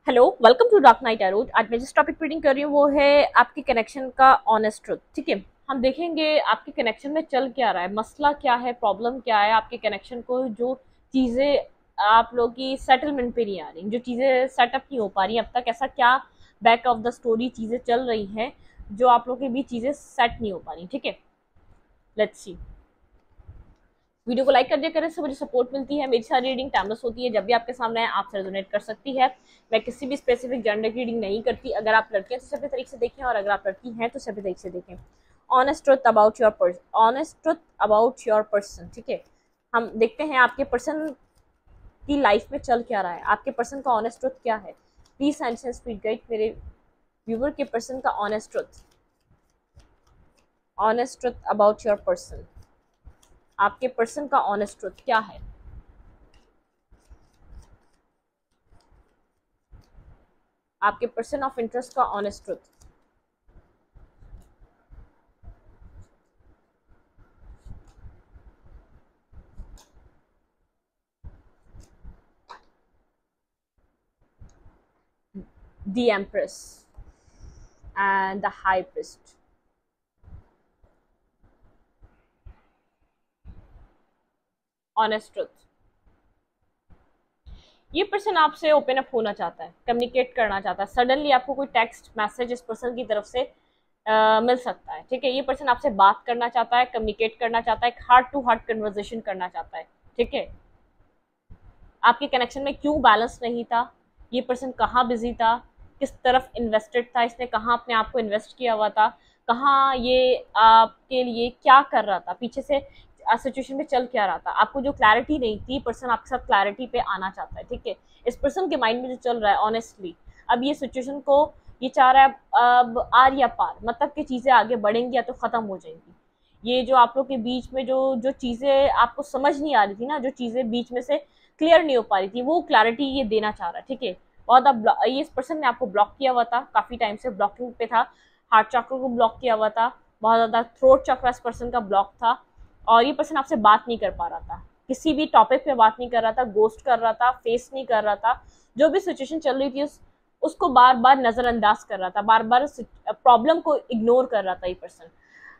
Hello, welcome to dark night arrows. आज मैं जिस टॉपिक रीडिंग कर रही हूँ वो है आपके कनेक्शन का ऑनेस्ट ट्रुथ। ठीक है, हम देखेंगे आपके कनेक्शन में चल क्या रहा है, मसला क्या है, प्रॉब्लम क्या है। आपके कनेक्शन को जो चीज़ें आप लोग की सेटलमेंट पे नहीं आ रही, जो चीज़ें सेटअप नहीं हो पा रही अब तक, ऐसा क्या बैक ऑफ द स्टोरी चीज़ें चल रही हैं जो आप लोग के बीच चीज़ें सेट नहीं हो पा रही। ठीक है, लेट्स सी। वीडियो को लाइक कर दिया करें, इससे मुझे सपोर्ट मिलती है। मेरी सारी रीडिंग टाइमलेस होती है, जब भी आपके सामने है आपसे रेजोनेट कर सकती है। मैं किसी भी स्पेसिफिक जेंडर की रीडिंग नहीं करती। अगर आप लड़के हैं तो सभी तरीके से देखें, और अगर आप लड़की हैं तो सभी तरीके से देखें। Honest truth about your person, honest truth about your person. ठीक है, हम देखते हैं आपके पर्सन की लाइफ में चल क्या रहा है, आपके पर्सन का ऑनेस्ट ट्रुथ क्या है। Please science and speed guide मेरे व्यूवर के पर्सन का honest truth, honest truth about your person. आपके पर्सन का ऑनेस्ट ट्रुथ क्या है। आपके पर्सन ऑफ इंटरेस्ट का honest truth. The Empress and the High Priest. Honest truth. ये पर्सन आपसे ओपन अप होना चाहता है, कम्युनिकेट करना चाहता है। सडनली आपको कोई टेक्स्ट मैसेज इस पर्सन की तरफ से मिल सकता है। ठीक है, ये पर्सन आपसे बात करना चाहता है, कम्युनिकेट करना चाहता है, एक हार्ट टू हार्ट कन्वर्सेशन करना चाहता है। ठीक है, आपके कनेक्शन में क्यों बैलेंस नहीं था, ये पर्सन कहाँ बिजी था, किस तरफ इन्वेस्टेड था, इसने कहाँ अपने आप को इन्वेस्ट किया हुआ था, कहाँ ये आपके लिए क्या कर रहा था, पीछे से सिचुएशन में चल क्या रहा था। आपको जो क्लैरिटी नहीं थी, पर्सन आपके साथ क्लैरिटी पे आना चाहता है। ठीक है, इस पर्सन के माइंड में जो चल रहा है ऑनेस्टली, अब ये सिचुएशन को ये चाह रहा है अब आर या पार, मतलब कि चीज़ें आगे बढ़ेंगी या तो ख़त्म हो जाएंगी। ये जो आप लोग के बीच में जो जो चीज़ें आपको समझ नहीं आ रही थी ना, जो चीज़ें बीच में से क्लियर नहीं हो पा रही थी, वो क्लैरिटी ये देना चाह रहा है। ठीक है, बहुत अब ये इस पर्सन ने आपको ब्लॉक किया हुआ था, काफ़ी टाइम से ब्लॉकिंग पे था, हार्ट चक्र को ब्लॉक किया हुआ था, बहुत ज़्यादा थ्रोट चक्र इस पर्सन का ब्लॉक था, और ये पर्सन आपसे बात नहीं कर पा रहा था, किसी भी टॉपिक पे बात नहीं कर रहा था, गोस्ट कर रहा था, फेस नहीं कर रहा था। जो भी सिचुएशन चल रही थी उसको बार बार नज़रअंदाज कर रहा था, बार बार प्रॉब्लम को इग्नोर कर रहा था ये पर्सन।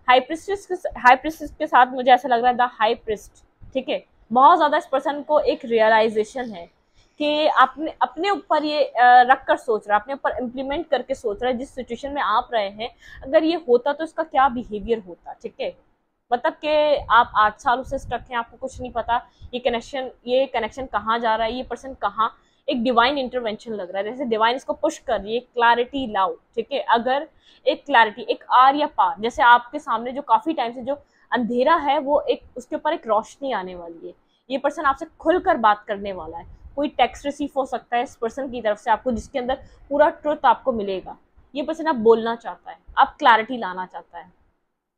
हाई प्रिस्टेस के साथ मुझे ऐसा लग रहा है द हाई प्रिस्ट। ठीक है, बहुत ज़्यादा इस पर्सन को एक रियलाइजेशन है कि आपने अपने ऊपर ये रख कर सोच रहा है, अपने ऊपर इम्प्लीमेंट करके सोच रहा है, जिस सिचुएशन में आप रहे हैं अगर ये होता तो इसका क्या बिहेवियर होता। ठीक है, मतलब कि आप 8 सालों से स्टक हैं, आपको कुछ नहीं पता ये कनेक्शन कहाँ जा रहा है, ये पर्सन कहाँ, एक डिवाइन इंटरवेंशन लग रहा है, जैसे डिवाइन इसको पुश कर रही है, क्लैरिटी लाओ। ठीक है, अगर एक क्लैरिटी, एक आर या पार, जैसे आपके सामने जो काफी टाइम से जो अंधेरा है वो एक उसके ऊपर एक रोशनी आने वाली है। ये पर्सन आपसे खुलकर बात करने वाला है, कोई टेक्स्ट रिसीव हो सकता है इस पर्सन की तरफ से आपको, जिसके अंदर पूरा ट्रुथ आपको मिलेगा। ये पर्सन आप बोलना चाहता है, आप क्लैरिटी लाना चाहता है।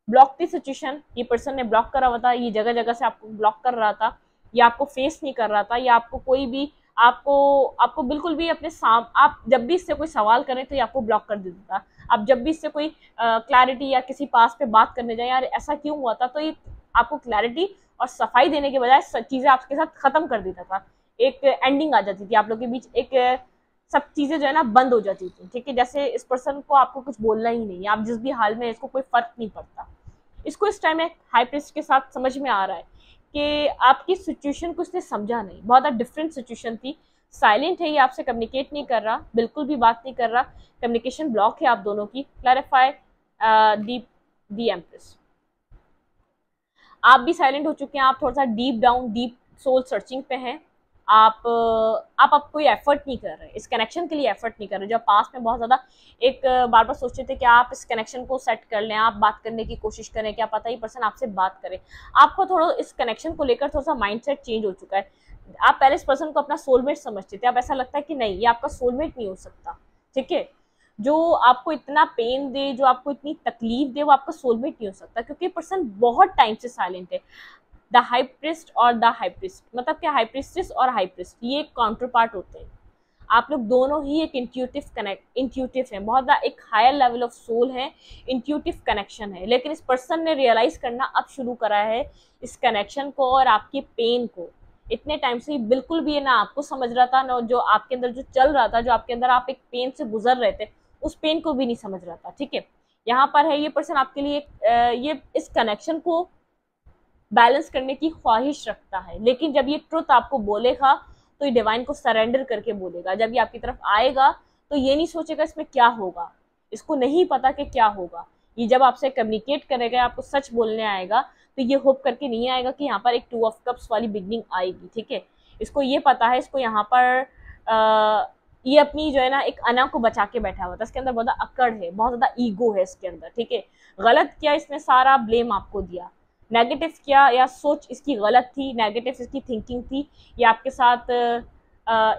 ब्लॉक की सिचुएशन, ये पर्सन ने ब्लॉक करा हुआ था, ये जगह जगह से आपको ब्लॉक कर रहा था, या आपको फेस नहीं कर रहा था, या आपको कोई भी आपको आपको बिल्कुल भी अपने आप जब भी इससे कोई सवाल करें तो ये आपको ब्लॉक कर देता था। आप जब भी इससे कोई क्लैरिटी या किसी पास पे बात करने जाए, यार ऐसा क्यों हुआ था, तो ये आपको क्लैरिटी और सफाई देने के बजाय चीज़ें आपके साथ ख़त्म कर देता था। एक एंडिंग आ जाती थी आप लोग के बीच, एक सब चीज़ें जो है ना बंद हो जाती थी। ठीक है, जैसे इस पर्सन को आपको कुछ बोलना ही नहीं है, आप जिस भी हाल में, इसको कोई फर्क नहीं पड़ता। इसको इस टाइम एक हाई प्रिस्ट के साथ समझ में आ रहा है कि आपकी सिचुएशन को इसने समझा नहीं, बहुत ज़्यादा डिफरेंट सिचुएशन थी। साइलेंट है, ये आपसे कम्युनिकेट नहीं कर रहा, बिल्कुल भी बात नहीं कर रहा, कम्युनिकेशन ब्लॉक है आप दोनों की। Clarify the empress. आप भी साइलेंट हो चुके हैं, आप थोड़ा सा deep down, deep soul searching पे हैं। आप अब कोई एफर्ट नहीं कर रहे, इस कनेक्शन के लिए एफर्ट नहीं कर रहे। जो पास में बहुत ज़्यादा एक बार बार सोचते थे कि आप इस कनेक्शन को सेट कर लें, आप बात करने की कोशिश करें, क्या पता ये पर्सन आपसे बात करे। आपको थोड़ा इस कनेक्शन को लेकर थोड़ा सा माइंडसेट चेंज हो चुका है। आप पहले इस पर्सन को अपना सोलमेट समझते थे, अब ऐसा लगता है कि नहीं, ये आपका सोलमेट नहीं हो सकता। ठीक है, जो आपको इतना पेन दे, जो आपको इतनी तकलीफ दे, वो आपका सोलमेट नहीं हो सकता, क्योंकि पर्सन बहुत टाइम से साइलेंट है। द हाई प्रिस्ट और द हाई प्रिस्ट, मतलब क्या, हाई प्रिस्टेस और हाई प्रिस्ट ये एक काउंटर पार्ट होते हैं। आप लोग दोनों ही एक इंट्यूटिव है, बहुत ज़्यादा एक हायर लेवल ऑफ सोल है, इंट्यूटिव कनेक्शन है। लेकिन इस पर्सन ने रियलाइज करना अब शुरू करा है इस कनेक्शन को और आपके पेन को, इतने टाइम से बिल्कुल भी ये ना आपको समझ रहा था, ना जो आपके अंदर जो चल रहा था, जो आपके अंदर आप एक पेन से गुजर रहे थे, उस पेन को भी नहीं समझ रहा था। ठीक है, यहाँ पर है ये पर्सन आपके लिए ये इस कनेक्शन को बैलेंस करने की ख्वाहिश रखता है, लेकिन जब ये ट्रुथ आपको बोलेगा तो ये डिवाइन को सरेंडर करके बोलेगा। जब ये आपकी तरफ आएगा तो ये नहीं सोचेगा इसमें क्या होगा, इसको नहीं पता कि क्या होगा। ये जब आपसे कम्युनिकेट करेगा, आपको सच बोलने आएगा, तो ये होप करके नहीं आएगा कि यहाँ पर एक 2 ऑफ कप्स वाली बिगनिंग आएगी। ठीक है, इसको ये पता है, इसको यहाँ पर ये अपनी जो है ना एक अना को बचा के बैठा हुआ था। इसके अंदर बहुत ज्यादा अकड़ है, बहुत ज्यादा ईगो है इसके अंदर। ठीक है, गलत किया इसने, सारा ब्लेम आपको दिया। नेगेटिव किया या सोच इसकी गलत थी, नेगेटिव इसकी थिंकिंग थी, ये आपके साथ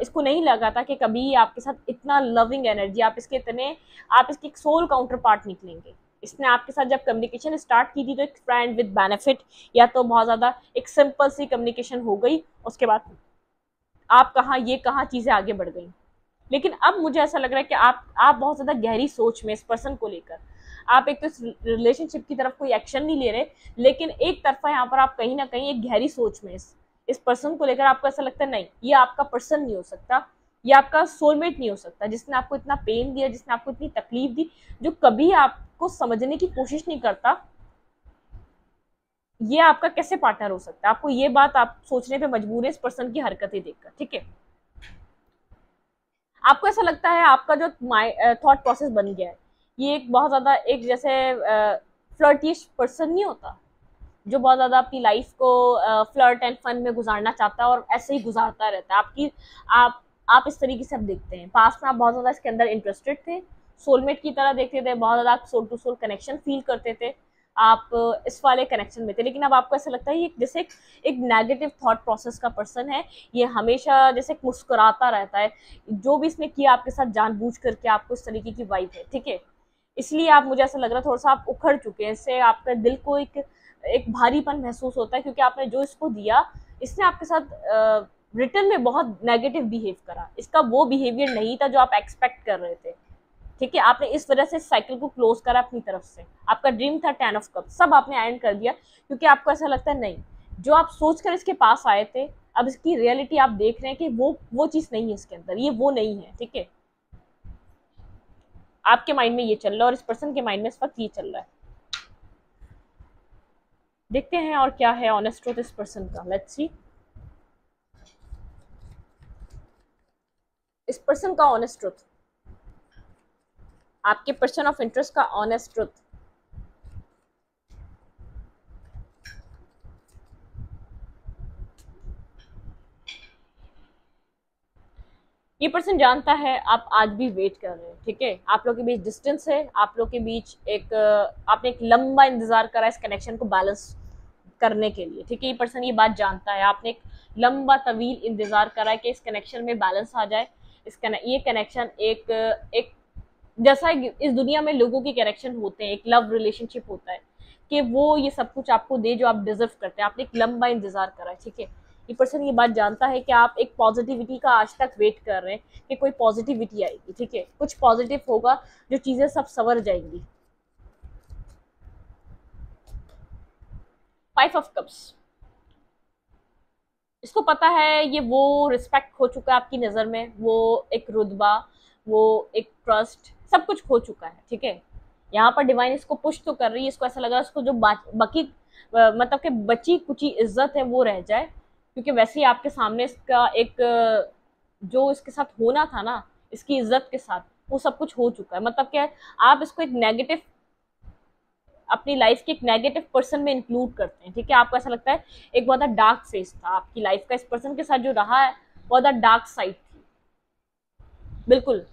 इसको नहीं लगा था कि कभी आपके साथ इतना लविंग एनर्जी, आप इसके इतने, आप इसके एक सोल काउंटर पार्ट निकलेंगे। इसने आपके साथ जब कम्युनिकेशन स्टार्ट की थी तो एक फ्रेंड विद बेनिफिट, या तो बहुत ज़्यादा एक सिंपल सी कम्युनिकेशन हो गई, उसके बाद आप कहाँ ये कहाँ चीज़ें आगे बढ़ गई। लेकिन अब मुझे ऐसा लग रहा है कि आप बहुत ज़्यादा गहरी सोच में इस पर्सन को लेकर, आप एक तो इस रिलेशनशिप की तरफ कोई एक्शन नहीं ले रहे, लेकिन एक तरफा यहाँ पर आप कहीं ना कहीं एक गहरी सोच में इस पर्सन को लेकर आपको ऐसा लगता है नहीं, ये आपका पर्सन नहीं हो सकता, ये आपका सोलमेट नहीं हो सकता, जिसने आपको इतना पेन दिया, जिसने आपको इतनी तकलीफ दी, जो कभी आपको समझने की कोशिश नहीं करता, ये आपका कैसे पार्टनर हो सकता है। आपको ये बात आप सोचने पे मजबूर है इस पर्सन की हरकतें देखकर। ठीक है, आपको ऐसा लगता है आपका जो थॉट प्रोसेस बन गया है, ये एक बहुत ज्यादा एक जैसे फ्लर्टिश पर्सन नहीं होता, जो बहुत ज्यादा अपनी लाइफ को फ्लर्ट एंड फन में गुजारना चाहता है और ऐसे ही गुजारता रहता है। आप इस तरीके से अब देखते हैं, पास्ट में आप बहुत ज्यादा इसके अंदर इंटरेस्टेड थे, सोलमेट की तरह देखते थे, बहुत ज्यादा soul to soul connection feel करते थे, आप इस वाले कनेक्शन में थे। लेकिन अब आपको ऐसा लगता है ये जैसे एक नेगेटिव थॉट प्रोसेस का पर्सन है, ये हमेशा जैसे मुस्कुराता रहता है, जो भी इसने किया आपके साथ जानबूझ करके आपको इस तरीके की वाइब है। ठीक है, इसलिए आप, मुझे ऐसा लग रहा है थोड़ा सा आप उखड़ चुके हैं इससे, आपका दिल को एक भारीपन महसूस होता है, क्योंकि आपने जो इसको दिया, इसने आपके साथ रिटर्न में बहुत नेगेटिव बिहेव करा। इसका वो बिहेवियर नहीं था जो आप एक्सपेक्ट कर रहे थे। ठीक है, आपने इस वजह से साइकिल को क्लोज करा अपनी तरफ से। आपका ड्रीम था 10 ऑफ कप, सब आपने एंड कर दिया, क्योंकि आपको ऐसा लगता है नहीं, जो आप सोचकर इसके पास आए थे, अब इसकी रियलिटी आप देख रहे हैं कि वो चीज नहीं है इसके अंदर, ये वो नहीं है। ठीक है, आपके माइंड में ये चल रहा है और इस पर्सन के माइंड में इस वक्त ये चल रहा है। देखते हैं और क्या है ऑनेस्ट ट्रूथ इस पर्सन का। लेट्स सी इस पर्सन का ऑनेस्ट ट्रूथ, आपके पर्सन ऑफ इंटरेस्ट का ऑनेस्ट ट्रूथ। ये पर्सन जानता है आप आज भी वेट कर रहे हैं। ठीक है, आप लोग के बीच डिस्टेंस है, आप लोग के बीच एक आपने एक लंबा इंतजार करा इस कनेक्शन को बैलेंस करने के लिए। ठीक है, ये पर्सन ये बात जानता है, आपने एक लंबा तवील इंतजार करा है कि इस कनेक्शन में बैलेंस आ जाए। ये कनेक्शन एक एक जैसा इस दुनिया में लोगों के कनेक्शन होते हैं, एक लव रिलेशनशिप होता है कि वो ये सब कुछ आपको दे जो आप डिजर्व करते हैं। आपने एक लंबा इंतजार करा है। ठीक है, ये पर्सन ये बात जानता है कि आप एक पॉजिटिविटी का आज तक वेट कर रहे हैं कि कोई पॉजिटिविटी आएगी। ठीक है, कुछ पॉजिटिव होगा, जो चीजें सब संवर जाएंगी। 5 ऑफ कप्स, इसको पता है ये वो रिस्पेक्ट खो चुका है आपकी नज़र में, वो एक रुतबा, वो एक ट्रस्ट, सब कुछ खो चुका है। ठीक है, यहाँ पर डिवाइन इसको पुश तो कर रही है, इसको ऐसा लग रहा है इसको जो बाकी मतलब कि बची कुची इज्जत है वो रह जाए, क्योंकि वैसे ही आपके सामने इसका एक जो इसके साथ होना था ना, इसकी इज्जत के साथ, वो सब कुछ हो चुका है। मतलब कि आप इसको एक नेगेटिव, अपनी लाइफ के एक नेगेटिव पर्सन में इंक्लूड करते हैं। ठीक है, आपको ऐसा लगता है एक बहुत डार्क फेस था आपकी लाइफ का, इस पर्सन के साथ जो रहा है बहुत डार्क साइड थी। बिल्कुल,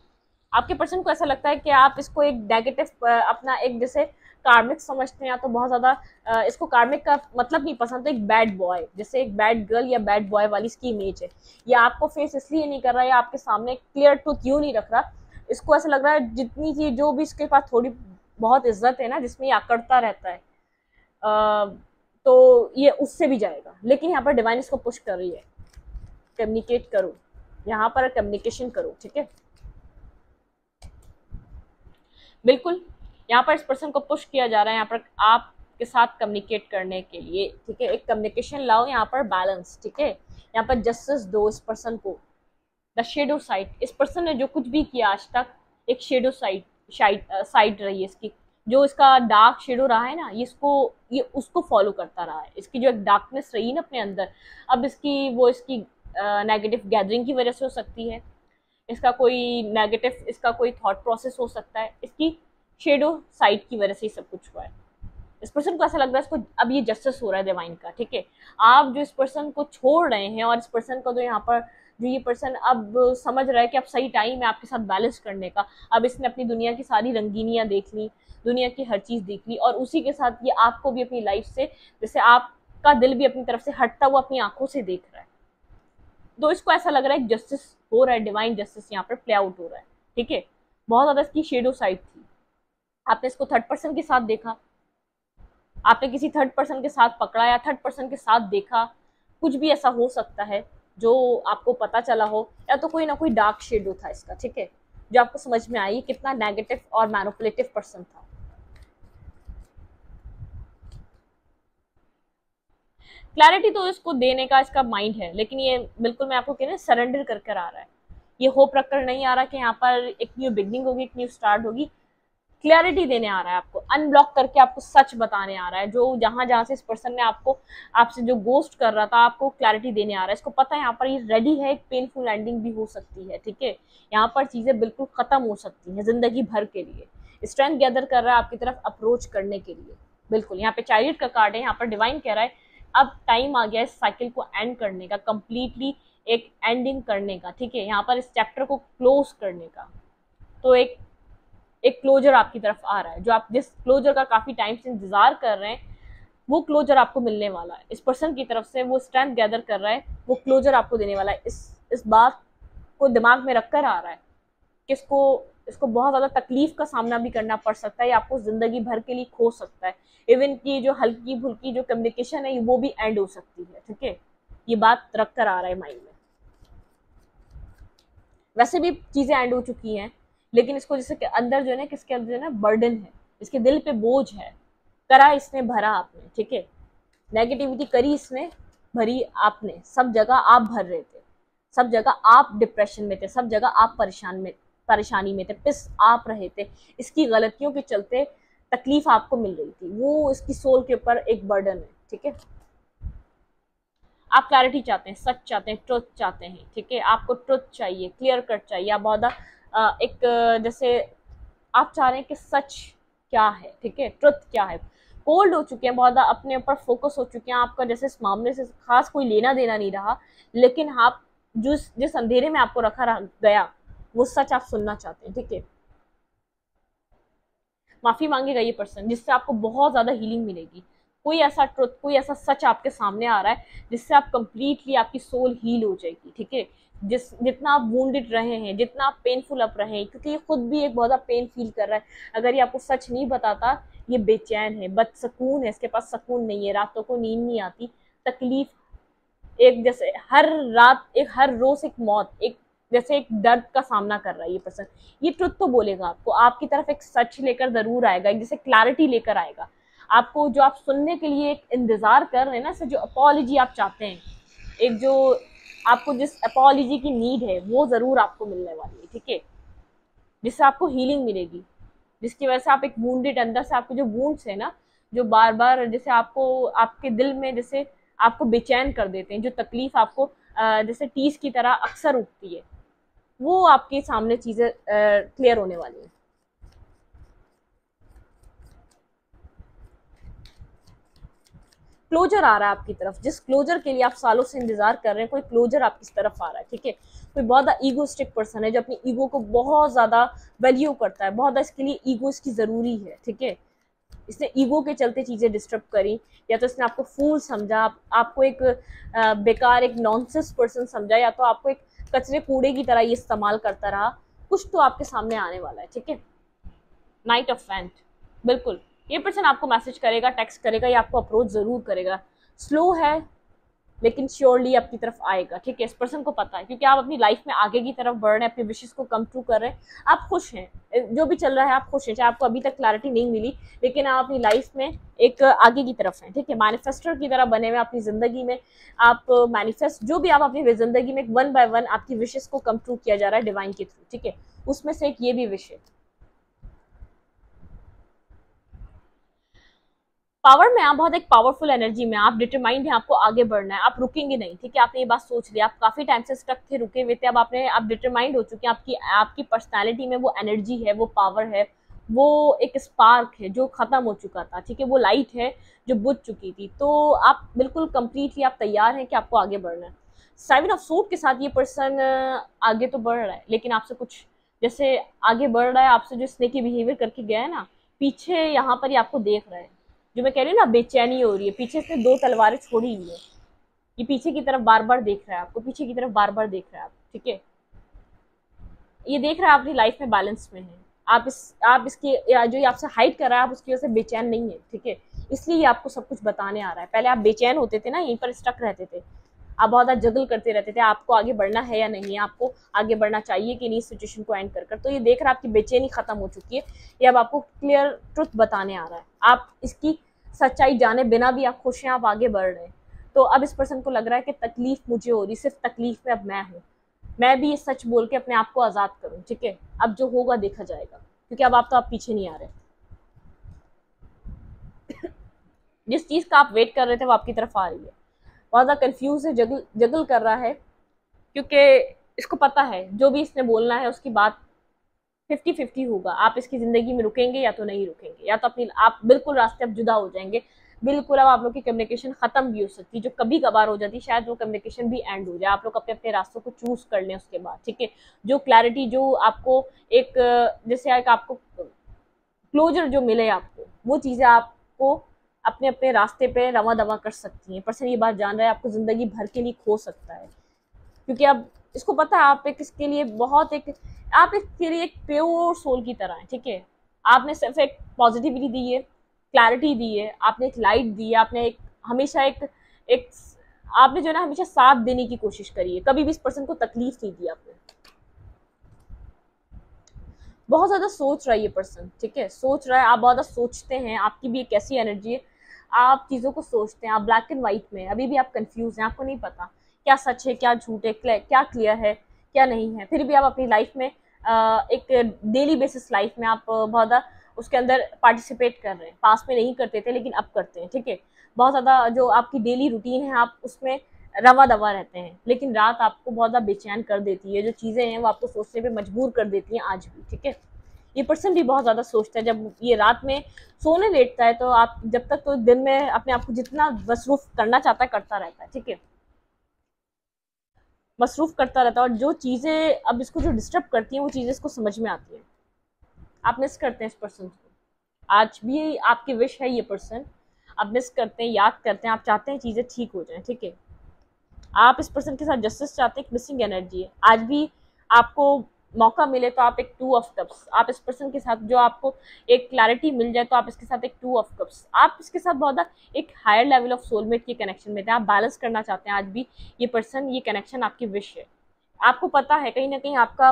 आपके पर्सन को ऐसा लगता है कि आप इसको एक नेगेटिव अपना एक जैसे कार्मिक समझते हैं, या तो बहुत ज्यादा इसको कार्मिक का मतलब नहीं पसंद, तो एक बैड बॉय, जैसे एक बैड गर्ल या बैड बॉय वाली इसकी इमेज है। या आपको फेस इसलिए नहीं कर रहा, या आपके सामने क्लियर ट्रूथ यूं नहीं रख रहा, इसको ऐसा लग रहा है जितनी चीज जो भी इसके पास थोड़ी बहुत इज्जत है ना, जिसमें ये आकड़ता रहता है, तो ये उससे भी जाएगा। लेकिन यहाँ पर डिवाइन इसको पुश कर रही है, कम्युनिकेट करो, यहाँ पर कम्युनिकेशन करो। ठीक है, बिल्कुल यहाँ पर इस पर्सन को पुश किया जा रहा है, यहाँ पर आप के साथ कम्युनिकेट करने के लिए, ठीक है। एक कम्युनिकेशन लाओ यहाँ पर बैलेंस, ठीक है। यहाँ पर जस्टिस दो इस पर्सन को। द शेडो साइड, इस पर्सन ने जो कुछ भी किया आज तक एक शेडो साइड रही है इसकी, जो इसका डार्क शेडो रहा है ना, ये उसको फॉलो करता रहा है। इसकी जो एक डार्कनेस रही ना अपने अंदर, अब इसकी नेगेटिव गैदरिंग की वजह से हो सकती है, इसका कोई थॉट प्रोसेस हो सकता है, इसकी शेडो साइड की वजह से ही सब कुछ हुआ है। इस पर्सन को ऐसा लग रहा है इसको अब ये जस्टिस हो रहा है डिवाइन का, ठीक है। आप जो इस पर्सन को छोड़ रहे हैं और इस पर्सन को जो यहाँ पर जो ये पर्सन अब समझ रहा है कि अब सही टाइम है आपके साथ बैलेंस करने का। अब इसने अपनी दुनिया की सारी रंगीनियां देख ली, दुनिया की हर चीज देख ली, और उसी के साथ ये आपको भी अपनी लाइफ से, जैसे आपका दिल भी अपनी तरफ से हटता हुआ अपनी आंखों से देख रहा है। तो इसको ऐसा लग रहा है जस्टिस हो रहा है, डिवाइन जस्टिस यहाँ पर प्ले आउट हो रहा है, ठीक है। बहुत ज्यादा इसकी शेडो साइड थी। आपने इसको थर्ड पर्सन के साथ देखा, आपने किसी थर्ड पर्सन के साथ पकड़ा या थर्ड पर्सन के साथ देखा, कुछ भी ऐसा हो सकता है जो आपको पता चला हो, या तो कोई ना कोई डार्क शेडो था इसका, ठीक है, जो आपको समझ में आई कितना नेगेटिव और मैनिपुलेटिव पर्सन था। क्लैरिटी तो इसको देने का इसका माइंड है, लेकिन ये बिल्कुल मैं आपको कह रही सरेंडर कर कर आ रहा है। ये होप रखकर नहीं आ रहा कि यहाँ पर एक न्यू बिगनिंग होगी, एक न्यू स्टार्ट होगी। क्लैरिटी देने आ रहा है आपको, अनब्लॉक करके आपको सच बताने आ रहा है। जो जहां जहां से इस पर्सन ने आपसे जो गोस्ट कर रहा था, आपको क्लैरिटी देने आ रहा है। इसको पता है यहाँ पर ये रेडी है, एक पेनफुल एंडिंग भी हो सकती है, ठीक है। यहाँ पर चीजें बिल्कुल खत्म हो सकती हैं जिंदगी भर के लिए। स्ट्रेंथ गैदर कर रहा है आपकी तरफ अप्रोच करने के लिए, बिल्कुल। यहाँ पे चैरियट का कार्ड है, यहाँ पर डिवाइन कह रहा है अब टाइम आ गया इस साइकिल को एंड करने का, कंप्लीटली एक एंडिंग करने का, ठीक है। यहाँ पर इस चैप्टर को क्लोज करने का। तो एक क्लोजर आपकी तरफ आ रहा है, जो आप जिस क्लोजर का काफी टाइम से इंतजार कर रहे हैं, वो क्लोजर आपको मिलने वाला है। इस पर्सन की तरफ से वो स्ट्रेंथ गैदर कर रहा है, वो क्लोजर आपको देने वाला है। इस बात को दिमाग में रखकर आ रहा है कि इसको बहुत ज्यादा तकलीफ का सामना भी करना पड़ सकता है, या आपको जिंदगी भर के लिए खो सकता है। इवन की जो हल्की फुल्की जो कम्युनिकेशन है वो भी एंड हो सकती है, ठीक है। ये बात रख कर आ रहा है माइंड में। वैसे भी चीजें एंड हो चुकी हैं, लेकिन इसको जैसे कि अंदर जो है ना, किसके अंदर जो है ना बर्डन है, इसके दिल पे बोझ है, करा इसने भरा आपने, ठीक है। नेगेटिविटी करी इसने, भरी आपने, सब जगह आप भर रहे थे, सब जगह आप डिप्रेशन में थे, सब जगह आप परेशानी में थे, पिस आप रहे थे। इसकी गलतियों के चलते तकलीफ आपको मिल रही थी, वो इसकी सोल के ऊपर एक बर्डन है, ठीक है। आप क्लैरिटी चाहते हैं, सच चाहते हैं, ट्रुथ चाहते हैं, ठीक है। आपको ट्रुथ चाहिए, क्लियर कट चाहिए। आप बहुत जैसे आप चाह रहे हैं कि सच क्या है, ठीक है, ट्रुथ क्या है। कोल्ड हो चुके हैं, बहुत अपने ऊपर फोकस हो चुके हैं, आपका जैसे इस मामले से खास कोई लेना देना नहीं रहा, लेकिन आप जिस अंधेरे में आपको रखा गया वो सच आप सुनना चाहते हैं, ठीक है। माफी मांगेगा ये पर्सन, जिससे आपको बहुत ज्यादा हीलिंग मिलेगी। कोई ऐसा ट्रुथ, कोई ऐसा सच आपके सामने आ रहा है जिससे आप कंप्लीटली आपकी सोल हील हो जाएगी, ठीक है। जितना आप वुंडेड रहे हैं, जितना आप पेनफुल अप रहे हैं, क्योंकि ये खुद भी एक बहुत पेन फील कर रहा है। अगर ये आपको सच नहीं बताता, ये बेचैन है, बदसकून है, इसके पास सकून नहीं है, रातों को नींद नहीं आती, तकलीफ, एक जैसे हर रात, एक हर रोज एक मौत, एक जैसे एक दर्द का सामना कर रहा है ये पर्सन। ये ट्रुथ तो बोलेगा आपको, आपकी तरफ एक सच लेकर जरूर आएगा, एक जैसे क्लैरिटी लेकर आएगा आपको, जो आप सुनने के लिए एक इंतजार कर रहे हैं ना, जो अपॉलॉजी आप चाहते हैं, एक जो आपको जिस अपॉलॉजी की नीड है, वो जरूर आपको मिलने वाली है, ठीक है। जिससे आपको हीलिंग मिलेगी, जिसकी वजह से आप एक वुंडेड, अंदर से आपके जो वुंड्स है ना, जो बार बार जैसे आपको आपके दिल में जैसे आपको बेचैन कर देते हैं, जो तकलीफ आपको जैसे टीस की तरह अक्सर उठती है, वो आपके सामने चीजें क्लियर होने वाली है। क्लोजर आ रहा है आपकी तरफ, जिस क्लोजर के लिए आप सालों से इंतजार कर रहे हैं, कोई क्लोजर आपकी तरफ आ रहा है, ठीक है। कोई बहुत ज्यादा ईगोस्टिक पर्सन है, जो अपनी ईगो को बहुत ज्यादा वैल्यू करता है, बहुत ज्यादा इसके लिए ईगो इसकी जरूरी है, ठीक है। इसने ईगो के चलते चीजें डिस्टर्ब करी, या तो इसने आपको फूल समझा, आपको एक बेकार, एक नॉनसेंस पर्सन समझा, या तो आपको एक कचरे कूड़े की तरह ये इस्तेमाल करता रहा। कुछ तो आपके सामने आने वाला है, ठीक है। नाइट ऑफ फैंट, बिल्कुल ये पर्सन आपको मैसेज करेगा, टेक्स्ट करेगा, या आपको अप्रोच जरूर करेगा। स्लो है, लेकिन श्योरली आपकी तरफ आएगा, ठीक है। इस पर्सन को पता है, क्योंकि आप अपनी लाइफ में आगे की तरफ बढ़ रहे हैं, अपनी विशेष को कम ट्रू कर रहे हैं, आप खुश हैं, जो भी चल रहा है आप खुश हैं, चाहे आपको अभी तक क्लैरिटी नहीं मिली, लेकिन आप अपनी लाइफ में एक आगे की तरफ हैं, ठीक है। मैनिफेस्टर की तरह बने हुए अपनी जिंदगी में, आप मैनिफेस्ट जो भी आप अपनी जिंदगी में वन बाय वन आपकी विशेष को कम ट्रू किया जा रहा है डिवाइन के थ्रू, ठीक है। उसमें से एक ये भी विश है। पावर में आप बहुत एक पावरफुल एनर्जी में, आप डिटरमाइंड हैं, आपको आगे बढ़ना है, आप रुकेंगे नहीं, ठीक है। आपने ये बात सोच ली, आप काफी टाइम से स्टक थे, रुके हुए थे, अब आप डिटरमाइंड हो चुके हैं, आपकी आपकी पर्सनालिटी में वो एनर्जी है, वो पावर है, वो एक स्पार्क है जो खत्म हो चुका था, ठीक है, वो लाइट है जो बुझ चुकी थी। तो आप बिल्कुल कंप्लीटली आप तैयार हैं कि आपको आगे बढ़ना है। 7 ऑफ सूट के साथ ये पर्सन आगे तो बढ़ रहा है, लेकिन आपसे कुछ जैसे आगे बढ़ रहा है, आपसे जो स्नेकी बिहेवियर करके गया है ना, पीछे यहाँ पर ही आपको देख रहा है, जो मैं कह रही हूँ ना, बेचैनी हो रही है, पीछे से 2 तलवारें छोड़ी हुई है, ये पीछे की तरफ बार बार देख रहा है आपको, पीछे की तरफ बार बार देख रहा है आप, ठीक है। ये देख रहा है अपनी लाइफ में बैलेंस में है, आप इसकी जो ये आपसे हाइड कर रहा है, आप उसकी वजह से बेचैन नहीं है, ठीक है। इसलिए ये आपको सब कुछ बताने आ रहा है। पहले आप बेचैन होते थे ना, यहीं पर स्टक रहते थे, आप बहुत ज़्यादा जगल करते रहते थे, आपको आगे बढ़ना है या नहीं, आपको आगे बढ़ना चाहिए कि नहीं इस सिचुएशन को एंड कर कर। तो ये देख रहा है आपकी बेचैनी खत्म हो चुकी है, ये अब आपको क्लियर ट्रुथ बताने आ रहा है, आप इसकी सच्चाई जाने बिना भी आप खुश हैं, आप आगे बढ़ रहे हैं। तो अब इस पर्सन को लग रहा है कि तकलीफ मुझे हो रही, सिर्फ तकलीफ में अब मैं हूँ, मैं भी ये सच बोल के अपने आप को आज़ाद करूँ, ठीक है। अब जो होगा देखा जाएगा, क्योंकि अब आप पीछे नहीं आ रहे, जिस चीज़ का आप वेट कर रहे थे वो आपकी तरफ आ रही है। बहुत ज़्यादा कन्फ्यूज है, जगल जगल कर रहा है, क्योंकि इसको पता है जो भी इसने बोलना है उसकी बात 50-50 होगा, आप इसकी ज़िंदगी में रुकेंगे या तो नहीं रुकेंगे, या तो अपनी आप बिल्कुल रास्ते अब जुदा हो जाएंगे, बिल्कुल अब आप लोग की कम्युनिकेशन खत्म भी हो सकती है, जो कभी कभार हो जाती है, शायद वो कम्युनिकेशन भी एंड हो जाए, आप लोग अपने अपने रास्तों को चूज कर लें उसके बाद, ठीक है। जो क्लैरिटी जो आपको एक जैसे एक आपको क्लोजर जो मिले आपको, वो चीज़ें आपको अपने अपने रास्ते पे रवा दवा कर सकती हैं। पर्सन ये बात जान रहा है, आपको ज़िंदगी भर के लिए खो सकता है, क्योंकि अब इसको पता है आप एक इसके लिए बहुत एक आप इसके लिए एक प्योर सोल की तरह है, ठीक है। आपने सिर्फ एक पॉजिटिविटी दी है, क्लैरिटी दी है, आपने एक लाइट दी है, आपने एक हमेशा एक आपने जो है ना हमेशा साथ देने की कोशिश करी है, कभी भी इस पर्सन को तकलीफ नहीं दी आपने। बहुत ज़्यादा सोच रहा है ये पर्सन, ठीक है, सोच रहा है, आप बहुत ज़्यादा सोचते हैं, आपकी भी एक ऐसी एनर्जी है, आप चीज़ों को सोचते हैं, आप ब्लैक एंड व्हाइट में अभी भी आप कंफ्यूज हैं, आपको नहीं पता क्या सच है क्या झूठ है, क्या क्लियर है क्या नहीं है। फिर भी आप अपनी लाइफ में एक डेली बेसिस लाइफ में आप बहुत ज़्यादा उसके अंदर पार्टिसिपेट कर रहे हैं, पास में नहीं करते थे लेकिन अब करते हैं, ठीक है। बहुत ज़्यादा जो आपकी डेली रूटीन है आप उसमें रवा दवा रहते हैं, लेकिन रात आपको बहुत ज़्यादा बेचैन कर देती है, जो चीज़ें हैं वो आपको सोचने पे मजबूर कर देती हैं आज भी, ठीक है। ये पर्सन भी बहुत ज़्यादा सोचता है, जब ये रात में सोने लेटता है तो आप जब तक तो दिन में अपने आप को जितना मसरूफ करना चाहता है करता रहता है, ठीक है, मसरूफ करता रहता है, और जो चीज़ें अब इसको जो डिस्टर्ब करती हैं वो चीज़ें इसको समझ में आती हैं। आप मिस करते हैं इस पर्सन को, आज भी आपकी विश है ये पर्सन, आप मिस करते हैं, याद करते हैं, आप चाहते हैं चीज़ें ठीक हो जाएं, ठीक है। आप इस पर्सन के साथ जस्टिस चाहते हैं, एक मिसिंग एनर्जी है, आज भी आपको मौका मिले तो आप एक 2 ऑफ कप्स, आप इस पर्सन के साथ जो आपको एक क्लैरिटी मिल जाए तो आप इसके साथ एक 2 ऑफ कप्स, आप इसके साथ बहुत एक हायर लेवल ऑफ सोलमेट के कनेक्शन में थे, आप बैलेंस करना चाहते हैं आज भी ये पर्सन, ये कनेक्शन आपकी विश है। आपको पता है कहीं ना कहीं आपका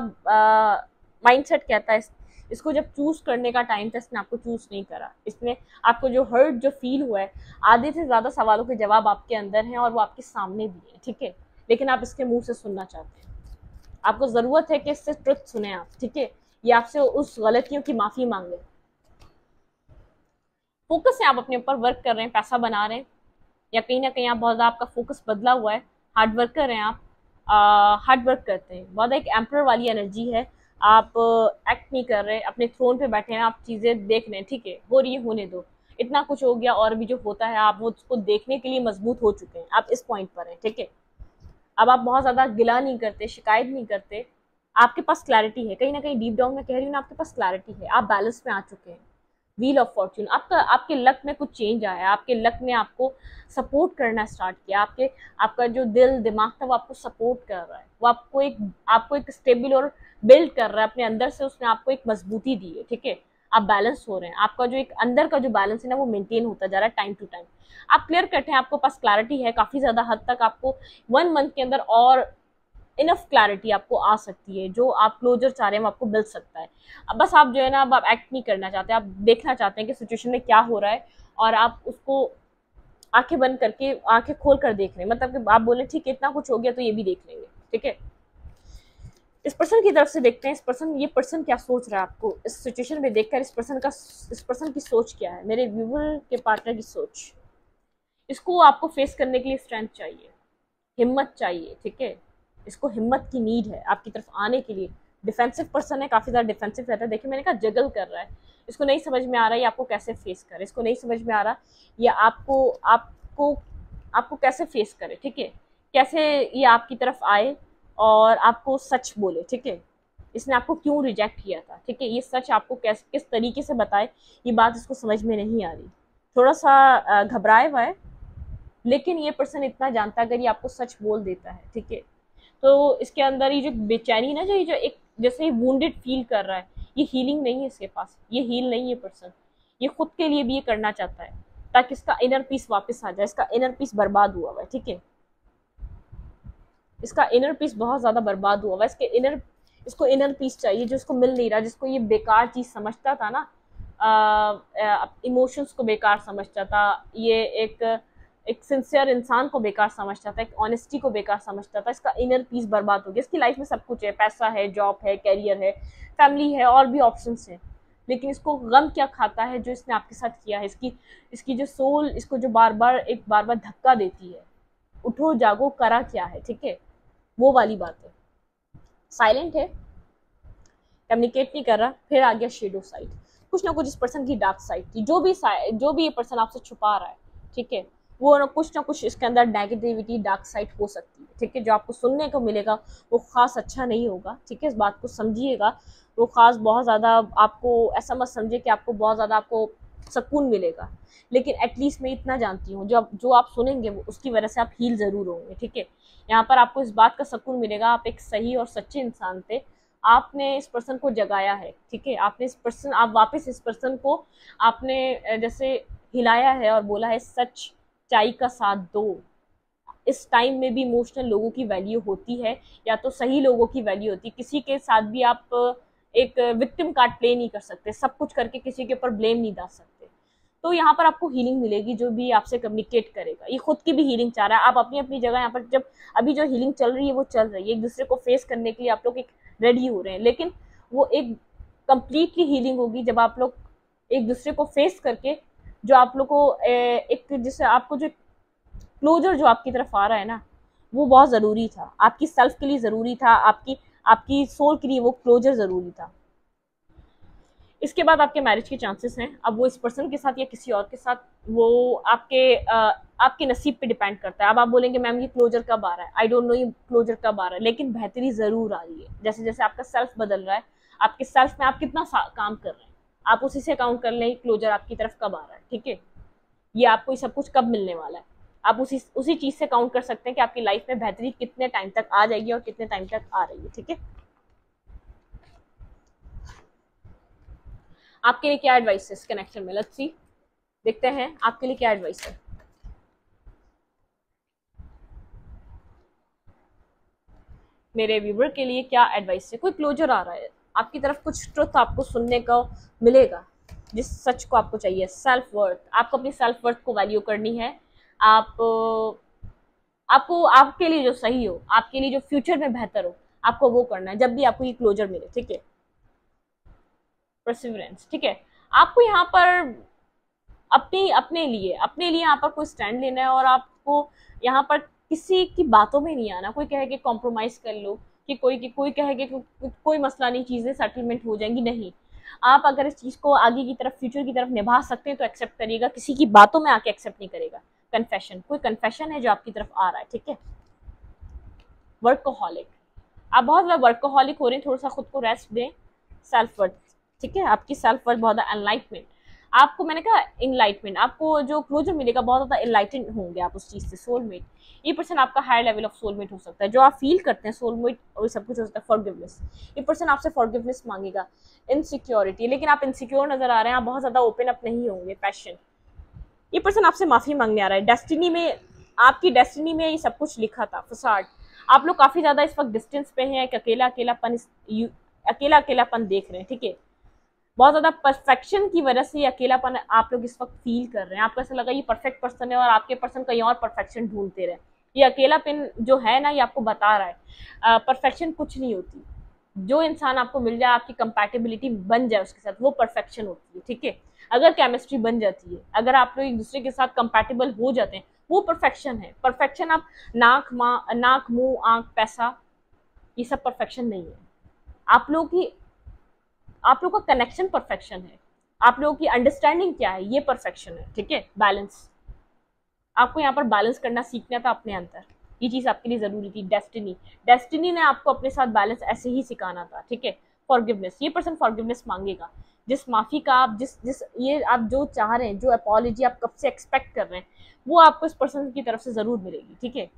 माइंडसेट कहता है इसको जब चूज करने का टाइम था इसने आपको चूज नहीं करा, इसने आपको जो हर्ट जो फील हुआ है, आधे से ज़्यादा सवालों के जवाब आपके अंदर हैं और वो आपके सामने भी हैं, ठीक है, लेकिन आप इसके मुंह से सुनना चाहते हैं, आपको ज़रूरत है कि इससे ट्रुथ सुने आप, ठीक है, ये आपसे उस गलतियों की माफ़ी मांगे। फोकस है, आप अपने ऊपर वर्क कर रहे हैं, पैसा बना रहे हैं, या कहीं ना कहीं आप बहुत ज़्यादा आपका फोकस बदला हुआ है, हार्ड वर्कर हैं आप, हार्ड वर्क करते हैं, बहुत एक एम्पर वाली एनर्जी है, आप एक्ट नहीं कर रहे, अपने थ्रोन पे बैठे हैं, आप चीज़ें देख रहे हैं, ठीक है, हो रही है होने दो, इतना कुछ हो गया और भी जो होता है आप वो उसको देखने के लिए मजबूत हो चुके हैं, आप इस पॉइंट पर हैं, ठीक है। अब आप बहुत ज़्यादा गिला नहीं करते, शिकायत नहीं करते, आपके पास क्लैरिटी है, कहीं ना कहीं डीप डाउन में कह रही हूँ ना, आपके पास क्लैरिटी है, आप बैलेंस में आ चुके हैं। व्हील ऑफ फॉर्च्यून, आपके लक में कुछ चेंज आया, आपके लक ने आपको सपोर्ट करना स्टार्ट किया, आपका जो दिल दिमाग था वो आपको सपोर्ट कर रहा है, वो आपको एक स्टेबल और बिल्ड कर रहा है अपने अंदर से, उसने आपको एक मजबूती दी है, ठीक है। आप बैलेंस हो रहे हैं, आपका जो एक अंदर का जो बैलेंस है ना वो मेंटेन होता जा रहा है टाइम टू टाइम, आप क्लियर कट हैं, आपको पास क्लैरिटी है काफी ज्यादा हद तक, आपको 1 मंथ के अंदर और इनफ क्लैरिटी आपको आ सकती है, जो आप क्लोजर चाह रहे हैं वो आपको मिल सकता है। अब बस आप जो है ना, अब आप एक्ट नहीं करना चाहते, आप देखना चाहते हैं कि सिचुएशन में क्या हो रहा है, और आप उसको आंखें बंद करके, आंखें खोल कर देख रहे हैं, मतलब कि आप बोले ठीक है इतना कुछ हो गया तो ये भी देख लेंगे, ठीक है। इस पर्सन की तरफ से देखते हैं, ये पर्सन क्या सोच रहा है आपको इस सिचुएशन में देखकर, इस पर्सन की सोच क्या है, मेरे व्यूवर के पार्टनर की सोच। इसको आपको फेस करने के लिए स्ट्रेंथ चाहिए, हिम्मत चाहिए, ठीक है। इसको हिम्मत की नीड है आपकी तरफ आने के लिए। डिफेंसिव पर्सन है, काफी ज्यादा डिफेंसिव रहता है, देखिए मैंने कहा जगल कर रहा है, इसको नहीं समझ में आ रहा है ये आपको कैसे फेस करे, इसको नहीं समझ में आ रहा ये आपको आपको आपको कैसे फेस करे, ठीक है, कैसे ये आपकी तरफ आए और आपको सच बोले, ठीक है, इसने आपको क्यों रिजेक्ट किया था, ठीक है, ये सच आपको किस तरीके से बताए, ये बात इसको समझ में नहीं आ रही, थोड़ा सा घबराए हुआ है, लेकिन ये पर्सन इतना जानता है अगर ये आपको सच बोल देता है, ठीक है, तो इसके अंदर ये जो बेचैनी ना, जो एक जैसे वुंडेड फील कर रहा है, ये हीलिंग नहीं है इसके पास, ये हील नहीं है पर्सन, ये खुद के लिए भी ये करना चाहता है ताकि इसका इनर पीस वापस आ जाए, इसका इनर पीस बर्बाद हुआ हुआ है, ठीक है, इसका इनर पीस बहुत ज्यादा बर्बाद हुआ हुआ है, इसको इनर पीस चाहिए जो इसको मिल नहीं रहा, जिसको ये बेकार चीज समझता था ना, इमोशंस को बेकार समझता था, ये एक सिंसियर इंसान को बेकार समझता था, एक ऑनेस्टी को बेकार समझता था, इसका इनर पीस बर्बाद हो गया। इसकी लाइफ में सब कुछ है, पैसा है, जॉब है, कैरियर है, फैमिली है, और भी ऑप्शंस हैं, लेकिन इसको गम क्या खाता है जो इसने आपके साथ किया है, इसकी जो सोल इसको जो बार बार धक्का देती है, उठो जागो करा क्या है, ठीक है, वो वाली बात है। साइलेंट है, कम्युनिकेट नहीं कर रहा, फिर आ गया शेडो साइड, कुछ ना कुछ इस पर्सन की डार्क साइड थी, जो भी ये पर्सन आपसे छुपा रहा है, ठीक है, वो ना कुछ इसके अंदर नेगेटिविटी डार्क साइड हो सकती है, ठीक है, जो आपको सुनने को मिलेगा वो खास अच्छा नहीं होगा, ठीक है, इस बात को समझिएगा, वो खास बहुत ज़्यादा आपको ऐसा मत समझिए कि आपको बहुत ज़्यादा आपको सुकून मिलेगा, लेकिन एटलीस्ट मैं इतना जानती हूँ जो आप सुनेंगे वो उसकी वजह से आप हील ज़रूर होंगे, ठीक है, यहाँ पर आपको इस बात का सुकून मिलेगा, आप एक सही और सच्चे इंसान थे, आपने इस पर्सन को जगाया है, ठीक है, आप वापस इस पर्सन को आपने जैसे हिलाया है और बोला है सच चाय का साथ दो। इस टाइम में भी इमोशनल लोगों की वैल्यू होती है, या तो सही लोगों की वैल्यू होती है, किसी के साथ भी आप एक विक्टिम कार्ड प्ले नहीं कर सकते, सब कुछ करके किसी के ऊपर ब्लेम नहीं डाल सकते। तो यहाँ पर आपको हीलिंग मिलेगी, जो भी आपसे कम्युनिकेट करेगा, ये खुद की भी हीलिंग चाह रहा है, आप अपनी अपनी जगह यहाँ पर जब अभी जो हीलिंग चल रही है वो चल रही है, एक दूसरे को फेस करने के लिए आप लोग एक रेडी हो रहे हैं, लेकिन वो एक कंप्लीटली हीलिंग होगी जब आप लोग एक दूसरे को फेस करके, जो आप लोग को एक जिससे आपको जो क्लोजर जो आपकी तरफ आ रहा है ना, वो बहुत ज़रूरी था, आपकी सेल्फ के लिए ज़रूरी था, आपकी सोल के लिए वो क्लोजर ज़रूरी था। इसके बाद आपके मैरिज के चांसेस हैं, अब वो इस पर्सन के साथ या किसी और के साथ, वो आपके नसीब पे डिपेंड करता है। अब आप बोलेंगे मैम ये क्लोजर कब आ रहा है, आई डोंट नो ये क्लोजर कब आ रहा है, लेकिन बेहतरी ज़रूर आ रही है, जैसे जैसे आपका सेल्फ बदल रहा है, आपके सेल्फ में आप कितना काम कर रहे हैं, आप उसी से काउंट कर लें क्लोजर आपकी तरफ कब आ रहा है, ठीक है, ये आपको ये सब कुछ कब मिलने वाला है, आप उसी चीज़ से काउंट कर सकते हैं कि आपकी लाइफ में बेहतरी कितने टाइम तक आ जाएगी और कितने टाइम तक आ रही है, ठीक है। आपके लिए क्या एडवाइस है इस कनेक्शन में, लेट्स सी, देखते हैं आपके लिए क्या एडवाइस है। मेरे व्यूवर के लिए क्या एडवाइस है, कोई क्लोजर आ रहा है, आपकी तरफ कुछ ट्रुथ आपको सुनने को मिलेगा, जिस सच को आपको चाहिए। सेल्फ वर्थ, आपको अपनी सेल्फ वर्थ को वैल्यू करनी है, आपको आपके लिए जो सही हो, आपके लिए जो फ्यूचर में बेहतर हो, आपको वो करना है जब भी आपको ये क्लोजर मिले, ठीक है। परसिवरेंस, ठीक है, आपको यहाँ पर अपने लिए यहाँ पर कोई स्टैंड लेना है, और आपको यहाँ पर किसी की बातों में नहीं आना, कोई कहे कि कॉम्प्रोमाइज कर लो, कि कोई कहे कि कोई मसला नहीं, चीजें सेटलमेंट हो जाएंगी, नहीं, आप अगर इस चीज को आगे की तरफ, फ्यूचर की तरफ निभा सकते हैं तो एक्सेप्ट करिएगा, किसी की बातों में आके एक्सेप्ट नहीं करेगा। कन्फेशन, कोई कन्फेशन है जो आपकी तरफ आ रहा है, ठीक है। वर्कहॉलिक, आप बहुत ज्यादा वर्कहॉलिक हो रहे हैं, थोड़ा सा खुद को रेस्ट दें। सेल्फ वर्थ, ठीक है, आपकी सेल्फ वर्थ बहुत एनलाइटमेंट, आपको मैंने कहा इनलाइटमेंट, आपको जो क्लोजर मिलेगा बहुत ज्यादा इनलाइटेड होंगे आप उस चीज से। सोलमेट, ये पर्सन आपका हायर लेवल ऑफ सोलमेट हो सकता है, जो आप फील करते हैं सोलमेट और सब कुछ हो सकता है। फॉरगिवनेस, ये पर्सन आपसे फॉरगिवनेस मांगेगा। इनसिक्योरिटी, लेकिन आप इनसिक्योर नजर आ रहे हैं, आप बहुत ज्यादा ओपन अप नहीं होंगे। पैशन, ये पर्सन आपसे माफी मांगने आ रहा है। डेस्टिनी में, आपकी डेस्टिनी में ये सब कुछ लिखा था। फसाड, आप लोग काफी ज्यादा इस वक्त डिस्टेंस पे हैं, एक अकेला अकेलापन देख रहे हैं, ठीक है। बहुत ज्यादा परफेक्शन की वजह से ये अकेलापन आप लोग इस वक्त फील कर रहे हैं। आपको ऐसा लगा ये परफेक्ट पर्सन है और आपके पर्सन कहीं और परफेक्शन ढूंढते रहे। ये अकेलापन जो है ना, ये आपको बता रहा है परफेक्शन कुछ नहीं होती। जो इंसान आपको मिल जाए, आपकी कंपैटिबिलिटी बन जाए उसके साथ, वो परफेक्शन होती है, ठीक है। अगर केमिस्ट्री बन जाती है, अगर आप लोग एक दूसरे के साथ कंपैटिबल हो जाते हैं, वो परफेक्शन है। परफेक्शन आप नाक मुंह आंख पैसा, ये सब परफेक्शन नहीं है। आप लोग की, आप लोग का कनेक्शन परफेक्शन है। आप लोगों की अंडरस्टैंडिंग क्या है, ये परफेक्शन है, ठीक है। बैलेंस, आपको यहाँ पर बैलेंस करना सीखना था अपने अंदर, ये चीज आपके लिए जरूरी थी। डेस्टिनी ने आपको अपने साथ बैलेंस ऐसे ही सिखाना था, ठीक है। फॉरगिवनेस, ये पर्सन फॉरगिवनेस मांगेगा। जिस माफी का आप जिस जिस ये आप जो चाह रहे हैं, जो अपॉलॉजी आप कब से एक्सपेक्ट कर रहे हैं, वो आपको इस पर्सन की तरफ से जरूर मिलेगी, ठीक है।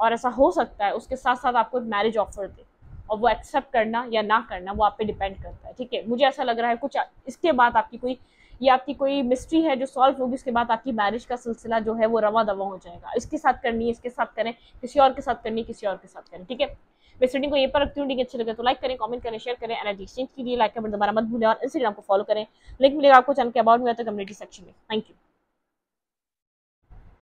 और ऐसा हो सकता है उसके साथ साथ आपको एक मैरिज ऑफर दे, और वो एक्सेप्ट करना या ना करना वो आप पे डिपेंड करता है, ठीक है। मुझे ऐसा लग रहा है कुछ इसके बाद आपकी कोई, ये आपकी कोई मिस्ट्री है जो सॉल्व होगी, उसके बाद आपकी मैरिज का सिलसिला जो है वो रवा दवा हो जाएगा। इसके साथ करनी है, इसके साथ करें, किसी और के साथ करनी है, किसी और के साथ करें, ठीक है। मैं इस वीडियो को ये पर रखती हूँ, ठीक है। अच्छे लगे तो लाइक करें, कमेंट करें, शेयर करें, एनर्जी एक्सचेंज कीजिए, लाइक कमेंट दोबारा मत भूलें, और इंस्टाग्राम को फॉलो करें। लिंक मिलेगा आपको चैनल के अबाउट में या तो कम्युनिटी सेक्शन में। Thank you.